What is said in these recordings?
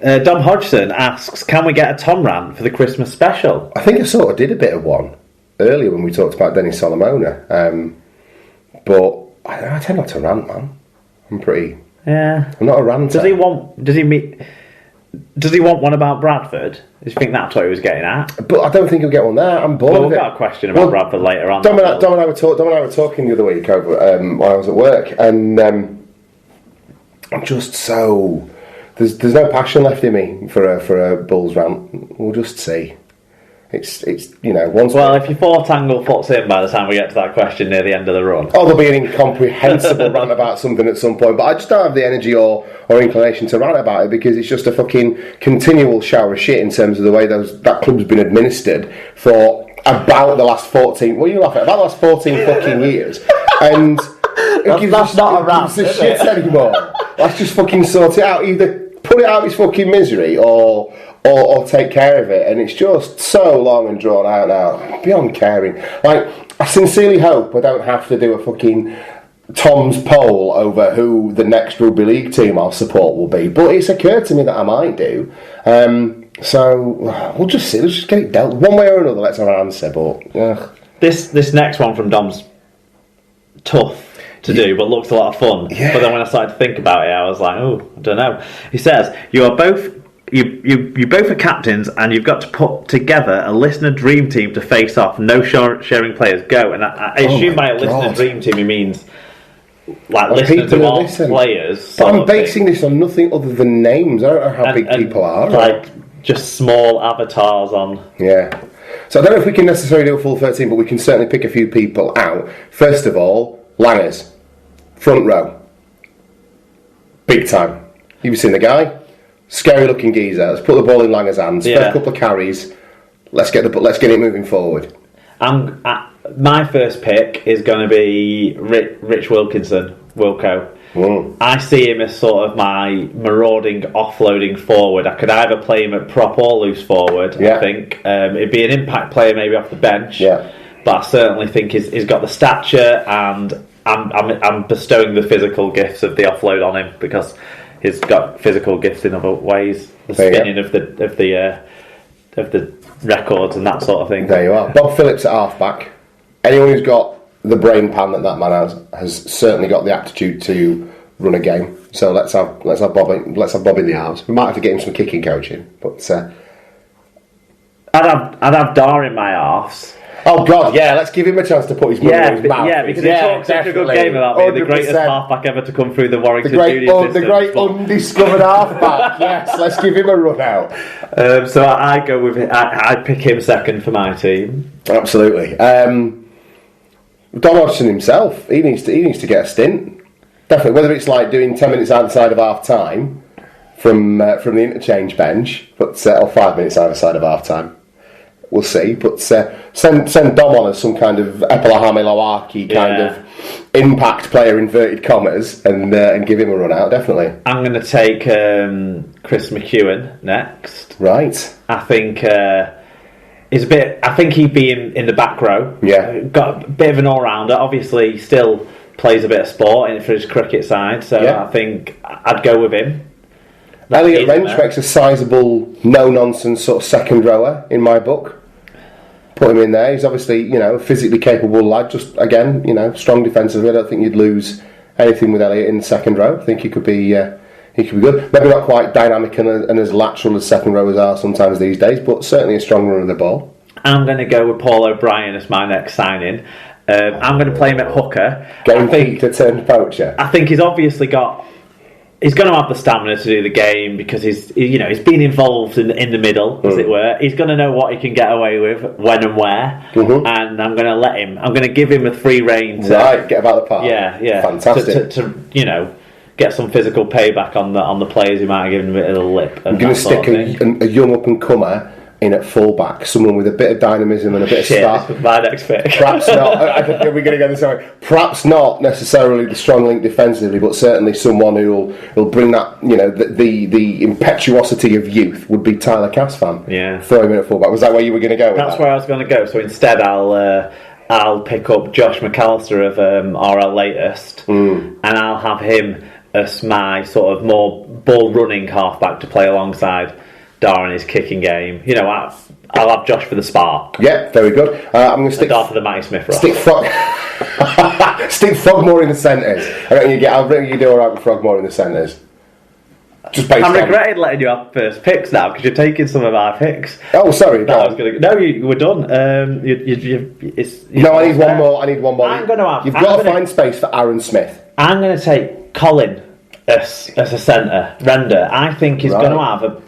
Dom Hodgson asks, can we get a Tom rant for the Christmas special? I think I sort of did a bit of one earlier when we talked about Dennis Solomona. But I tend not to rant, man. I'm not a ranter. Does he want one about Bradford? Do you think that's what he was getting at? But I don't think he'll get one there. I'm bored of it. We've got a question about Bradford later on. Dom and I were talking the other week over while I was at work, and I'm just so... There's no passion left in me for a Bulls rant. We'll just see. It's once. Well, if your fourth angle puts in by the time we get to that question near the end of the run. Oh, there'll be an incomprehensible rant about something at some point, but I just don't have the energy or inclination to rant about it because it's just a fucking continual shower of shit in terms of the way that club's been administered for about the last 14. What are you laughing at? About the last 14 fucking years, and that's not a rant. Gives a shit anymore. Let's just fucking sort it out. Either put it out of its fucking misery or take care of it, and it's just so long and drawn out now, beyond caring. Like, I sincerely hope I don't have to do a fucking Tom's poll over who the next rugby league team I'll support will be, but it's occurred to me that I might do. So we'll just see. Let's just get it dealt one way or another. Let's have an answer. But this next one from Dom's tough to do, but looks a lot of fun. Yeah. But then when I started to think about it, I was like, oh, I don't know. He says, you both are captains, and you've got to put together a listener dream team to face off. No sharing players go. And I assume by a listener dream team he means like listening to all players. But I'm basing this on nothing other than names. I don't know how big people are. Like just small avatars on. Yeah. So I don't know if we can necessarily do a full 13, but we can certainly pick a few people out. First of all, Langers. Front row. Big time. You've seen the guy? Scary looking geezer. Let's put the ball in Langer's hands. Yeah. First couple of carries. Let's get it moving forward. My first pick is going to be Rich Wilkinson, Wilco. I see him as sort of my marauding, offloading forward. I could either play him at prop or loose forward. I think it'd be an impact player maybe off the bench. But I certainly think he's got the stature, and I'm bestowing the physical gifts of the offload on him because he's got physical gifts in other ways. The spinning of the records and that sort of thing. There you are. Bob Phillips at halfback. Anyone who's got the brain pan that man has certainly got the aptitude to run a game. So let's have Bob in the arms. We might have to get him some kicking coaching, but I'd have Dar in my arse. Oh God, yeah! Let's give him a chance to put his money in his mouth. Yeah, because he talks such a good game about being the greatest halfback ever to come through the Warrington junior system. The great undiscovered halfback. Yes, let's give him a run out. So I go with it. I'd pick him second for my team. Absolutely. Don Hodgson himself, he needs to get a stint. Definitely, whether it's like doing 10 minutes outside of half time from the interchange bench, but or 5 minutes outside of half time. We'll see, but send Dom on as some kind of Epilahame Loaki kind of impact player, inverted commas, and give him a run out, definitely. I'm going to take Chris McEwen next. Right. I think I think he'd be in the back row. Yeah. Got a bit of an all-rounder. Obviously, still plays a bit of sport for his cricket side, so I think I'd go with him. Elliot Wrench makes a sizable, no-nonsense sort of second rower in my book. Put him in there. He's obviously, physically capable lad. Just again, strong defensively. I don't think you'd lose anything with Elliot in the second row. I think he could be good. Maybe not quite dynamic and as lateral as second rowers are sometimes these days, but certainly a strong runner of the ball. I'm going to go with Paul O'Brien as my next signing. I'm going to play him at hooker. Game to turn poacher. I think he's obviously got. He's going to have the stamina to do the game because he's been involved in the middle, as it were. He's going to know what he can get away with, when and where, and I'm going to let him. I'm going to give him a free rein to get about the park. Yeah, fantastic. To get some physical payback on the players who might have given him a bit of a lip. I'm going to stick a young up and comer in at fullback, someone with a bit of dynamism and a bit of start. My next pick. Perhaps not. I think we're going to go this way. Perhaps not necessarily the strong link defensively, but certainly someone who'll bring that. The impetuosity of youth would be Tyler Casfan. Yeah, throw him in at fullback. Was that where you were going to go? That's where I was going to go. So instead, I'll pick up Josh McAllister of RL Latest, and I'll have him as my sort of more ball-running halfback to play alongside Dar in his kicking game. You know, I'll have Josh for the spark. Yeah, very good. I'm going to stick Dar for the Matty Smith role. Stick Frogmore in the centres. I reckon you do all right with Frogmore in the centres. I'm regretting letting you have first picks now because you're taking some of our picks. Oh, sorry. No, you were done. I need one more. I'm going to have. You've got to find space for Aaron Smith. I'm going to take Colin as a centre. Render. I think he's going to have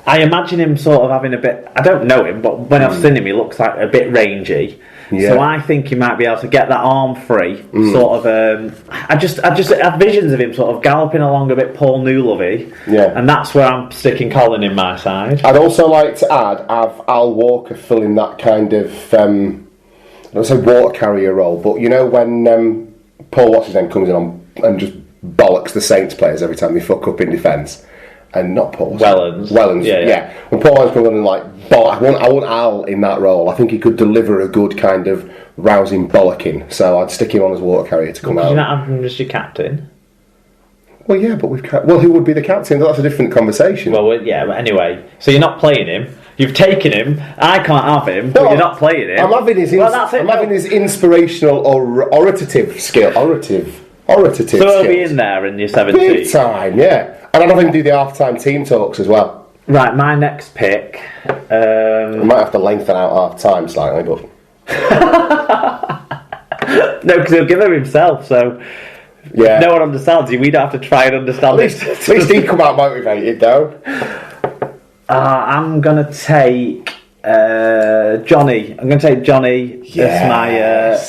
I imagine him sort of having a bit. I don't know him, but when I've seen him, he looks like a bit rangy. Yeah. So I think he might be able to get that arm free. Sort of. I just have visions of him sort of galloping along a bit Paul Newlovey. Yeah. And that's where I'm sticking Colin in my side. I'd also like to have Al Walker filling that kind of I don't say water carrier role, but you know when Paul what's his name comes in on and just bollocks the Saints players every time they fuck up in defence. And not Paul. Wellens. Yeah. When Paul Wellens comes on and I want Al in that role. I think he could deliver a good kind of rousing bollocking. So I'd stick him on as water carrier to come out. You're not having him as your captain? Well, yeah, but who would be the captain? That's a different conversation. Well, yeah, but anyway. So you're not playing him. You've taken him. I can't have him, but you're not playing him. I'm having his inspirational or orative skill. Orative So he'll be in there in your 17. Big time, yeah. And I'd have him do the half-time team talks as well. Right, my next pick. We might have to lengthen out half-time slightly, but... No, because he'll give him himself, so... Yeah. No one understands you. We don't have to try and understand it. At least he come out motivated, though. I'm going to take... Johnny. I'm going to take Johnny as my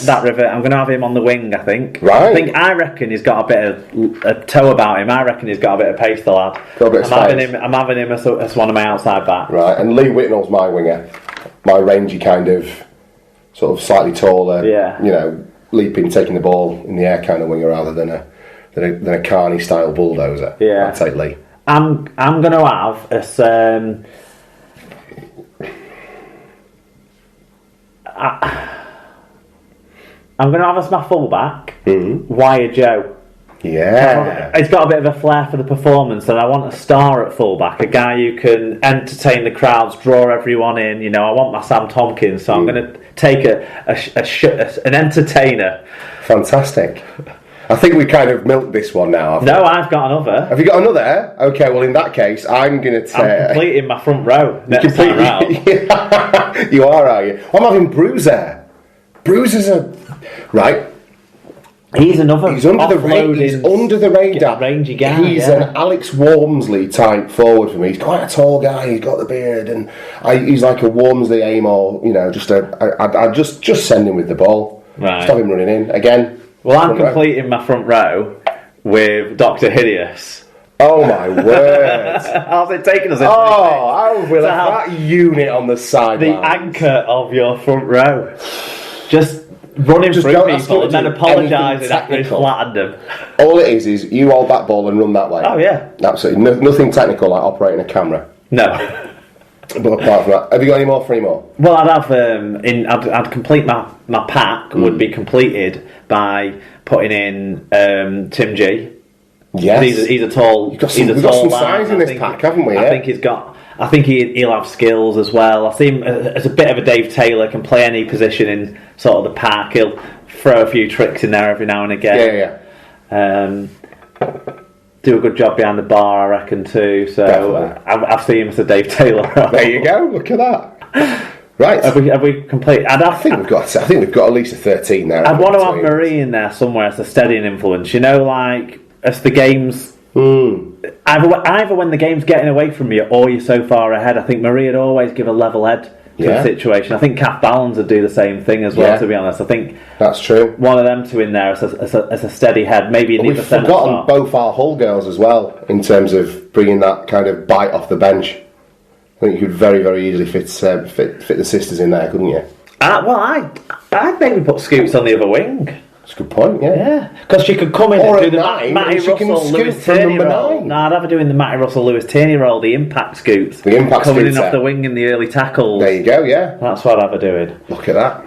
that rivet. I'm going to have him on the wing. I think. Right. I reckon he's got a bit of a toe about him. I reckon he's got a bit of pace, the lad. I'm having him as one of my outside backs. Right. And Lee Whitnall's my winger. My rangy kind of, sort of slightly taller. Yeah. You know, leaping, taking the ball in the air kind of winger rather than a Carney style bulldozer. Yeah. I'd take Lee. I'm going to have as. I'm going to have as my fullback, Wire Joe. Yeah. He's got a bit of a flair for the performance, and I want a star at fullback, a guy who can entertain the crowds, draw everyone in. You know, I want my Sam Tompkins, so I'm going to take an entertainer. Fantastic. I think we kind of milked this one now. No, I've got another. Have you got another? Okay, well in that case, I'm going to take... I'm completing my front row next time round. You are you? I'm having Bruiser. Bruiser's a... Right. He's another... He's under the radar. Rangy guy, He's an Alex Walmsley type forward for me. He's quite a tall guy. He's got the beard, and he's like a Walmsley aim, or you know, I'd just send him with the ball. Right. Just have him running in again. Well, I'm completing my front row with Dr. Hideous. Oh my word! How's it taking us? How will that unit on the side? The anchor of your front row. Just running through people and then apologising after he's flattened them. All it is you hold that ball and run that way. Oh yeah, absolutely. Nothing technical like operating a camera. No. But apart from that, have you got any more? 3 more? Well, I'd have I'd complete my pack would be completed by putting in Tim G. Yes, he's a tall. We've got some size in this pack, haven't we? I think he's got. I think he'll have skills as well. I see him as a bit of a Dave Taylor, can play any position in sort of the pack. He'll throw a few tricks in there every now and again. Yeah. Do a good job behind the bar, I reckon, too. So I've seen him as a Dave Taylor. There you go. Look at that. Right. Have we complete? I think we've got at least a 13 there. I'd want to have Marie in there somewhere as a steadying influence. You know, like as the game's either when the game's getting away from you or you're so far ahead. I think Marie would always give a level head to the situation. I think Kath Ballons would do the same thing as well. To be honest, I think that's true. One of them two in there as a steady head. Maybe we've forgotten both our Hull girls as well in terms of bringing that kind of bite off the bench. I think you could very, very easily fit the sisters in there, couldn't you? I'd maybe put Scoots on the other wing. That's a good point, yeah. Because she could come in and do the Matty Russell, Lewis Tierney role. No, I'd have her doing the Matty Russell, Lewis Tierney role, the impact Scoots. Coming in off the wing in the early tackles. There you go, yeah. That's what I'd have her doing. Look at that.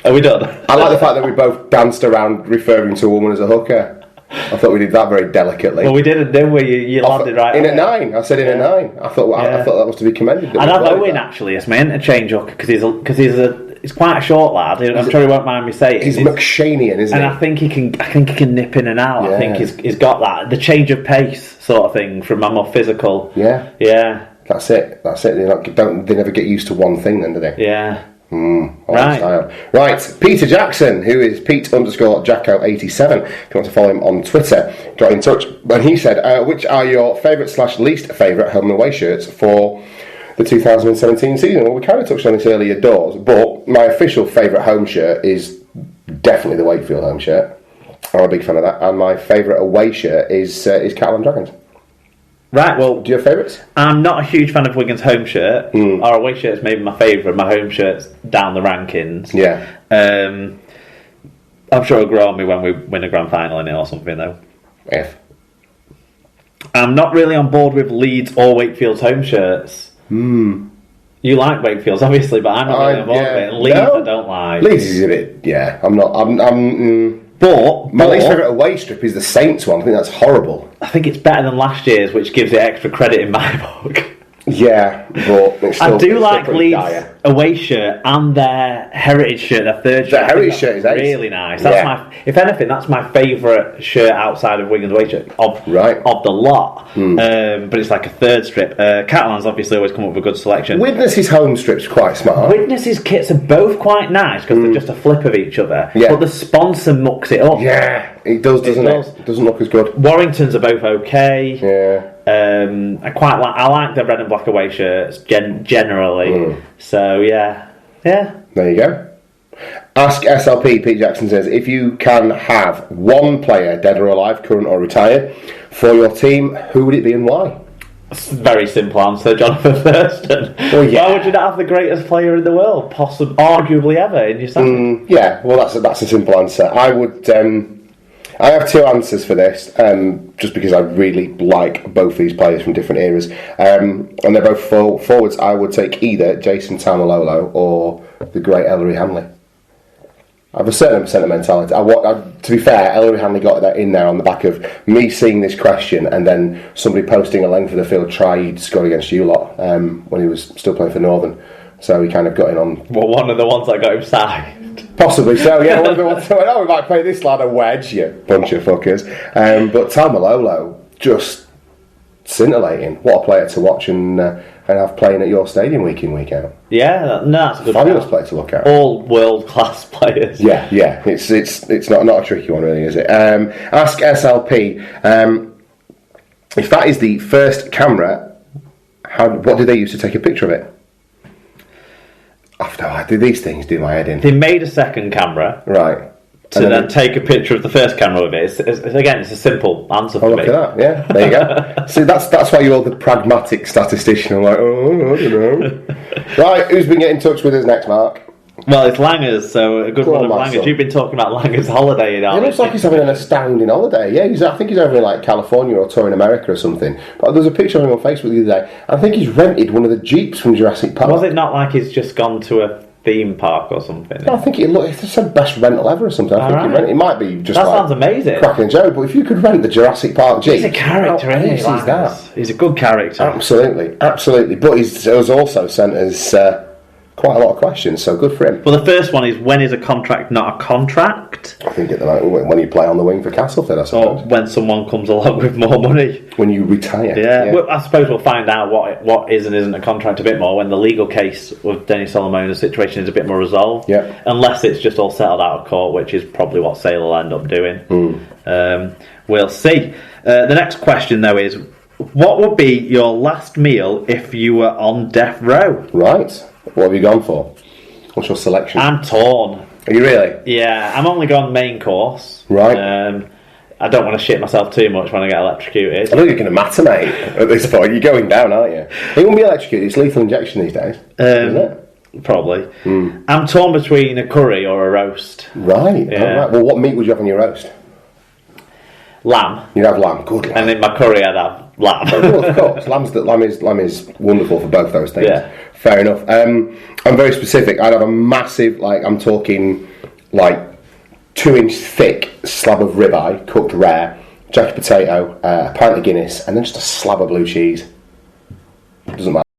Are we done? I like the fact that we both danced around referring to a woman as a hooker. I thought we did that very delicately. Well, we didn't, did we? You landed right in at 9. I said in at 9. I thought that was to be commended. I'd have Owen actually as my interchange hooker because he's quite a short lad. I'm sure he won't mind me saying. He's McShaneian, isn't he? And I think he can nip in and out. Yeah. I think he's got that the change of pace sort of thing from a more physical. Yeah. Yeah. That's it. They never get used to one thing, then, do they? Yeah. Right, Peter Jackson, who is Pete_Jacko87, if you want to follow him on Twitter, got in touch and he said, which are your favourite / least favourite home and away shirts for the 2017 season? Well, we kind of touched on this earlier doors, but my official favourite home shirt is definitely the Wakefield home shirt. I'm a big fan of that, and my favourite away shirt is Cattle and Dragons. Right, well... Do you have favourites? I'm not a huge fan of Wigan's home shirt. Our away shirt's maybe my favourite. My home shirt's down the rankings. Yeah. I'm sure it'll grow on me when we win a grand final in it or something, though. If. I'm not really on board with Leeds or Wakefield's home shirts. You like Wakefield's, obviously, but I'm not really on board with it. Leeds, I don't like. Leeds is a bit... Yeah, I'm not... But my least favourite away strip is the Saints one. I think that's horrible. I think it's better than last year's, which gives it extra credit in my book. Yeah, but it's still, I do like Leeds dire. away shirt and their heritage shirt, their third shirt. The heritage shirt is really nice. That's if anything, that's my favourite shirt outside of Wigan's away shirt of the lot. But it's like a third strip. Catalan's obviously always come up with a good selection. Witness's home strip's quite smart. Witness's kits are both quite nice because they're just a flip of each other. Yeah. But the sponsor mucks it up. Yeah, it does, doesn't it? It doesn't look as good. Warrington's are both okay. Yeah. I like the red and black away shirts generally. So yeah. There you go. AskSLP Pete Jackson says, if you can have one player, dead or alive, current or retired, for your team, who would it be and why? Very simple answer, Jonathan Thurston. Well, yeah. Why would you not have the greatest player in the world, arguably ever, in your side? Yeah, well, that's a simple answer. I would. I have two answers for this, just because I really like both these players from different eras, and they're both forwards. I would take either Jason Tamalolo or the great Ellery Hanley. I have a certain sentimentality. To be fair, Ellery Hanley got that in there on the back of me seeing this question and then somebody posting a length of the field try he'd scored against you lot when he was still playing for Northern. So he kind of got in on... Well, one of the ones that got him signed. Possibly so, yeah. One of the ones that went, we might play this lad a wedge, you bunch of fuckers. But Tamalolo, just scintillating. What a player to watch and have playing at your stadium week in, week out. Yeah, that's a good fabulous player to look at. All world-class players. Yeah. It's not a tricky one, really, is it? Ask SLP. If that is the first camera, what did they use to take a picture of it? These things do my head in. They made a second camera. Right. To then take a picture of the first camera with it. It's a simple answer for me. Look at that, yeah. There you go. See, that's why you're the pragmatic statistician. I'm like, I don't know. Right, who's been getting in touch with us next, Mark? Well, it's Langers, so a good one of Langers. Son. You've been talking about Langers' holiday. It looks like he's having an astounding holiday. Yeah, I think he's over in like California or touring America or something. But there's a picture of him on Facebook the other day. I think he's rented one of the Jeeps from Jurassic Park. Was it not like he's just gone to a theme park or something? No, I think it said best rental ever or something. I think it might be just that sounds amazing. Cracking a joke, but if you could rent the Jurassic Park Jeep... He's a character, isn't he? He's a good character. Absolutely. But he's also sent us quite a lot of questions, so good for him. Well, the first one is, when is a contract not a contract? I think at the moment, when you play on the wing for Castleford, I suppose. Or when someone comes along with more money. When you retire. Yeah. Well, I suppose we'll find out what is and isn't a contract a bit more when the legal case with Denny Solomona's situation is a bit more resolved. Yeah. Unless it's just all settled out of court, which is probably what Sale will end up doing. We'll see. The next question, though, is, what would be your last meal if you were on death row? Right. What have you gone for? What's your selection? I'm torn. Are you really? Yeah, I'm only going main course. Right. I don't want to shit myself too much when I get electrocuted. I don't think you're going to matter, mate, at this point. You're going down, aren't you? It won't be electrocuted. It's lethal injection these days, isn't it? Probably. I'm torn between a curry or a roast. Right. Yeah. Oh, right. Well, what meat would you have on your roast? Lamb. You'd have lamb. Good lamb. And in my curry I'd have lamb. Well, of course. Lamb is wonderful for both those things. Yeah. Fair enough. I'm very specific. I'd have a massive, I'm talking 2-inch thick slab of ribeye, cooked rare, jacket potato, a pint of Guinness, and then just a slab of blue cheese. Doesn't matter.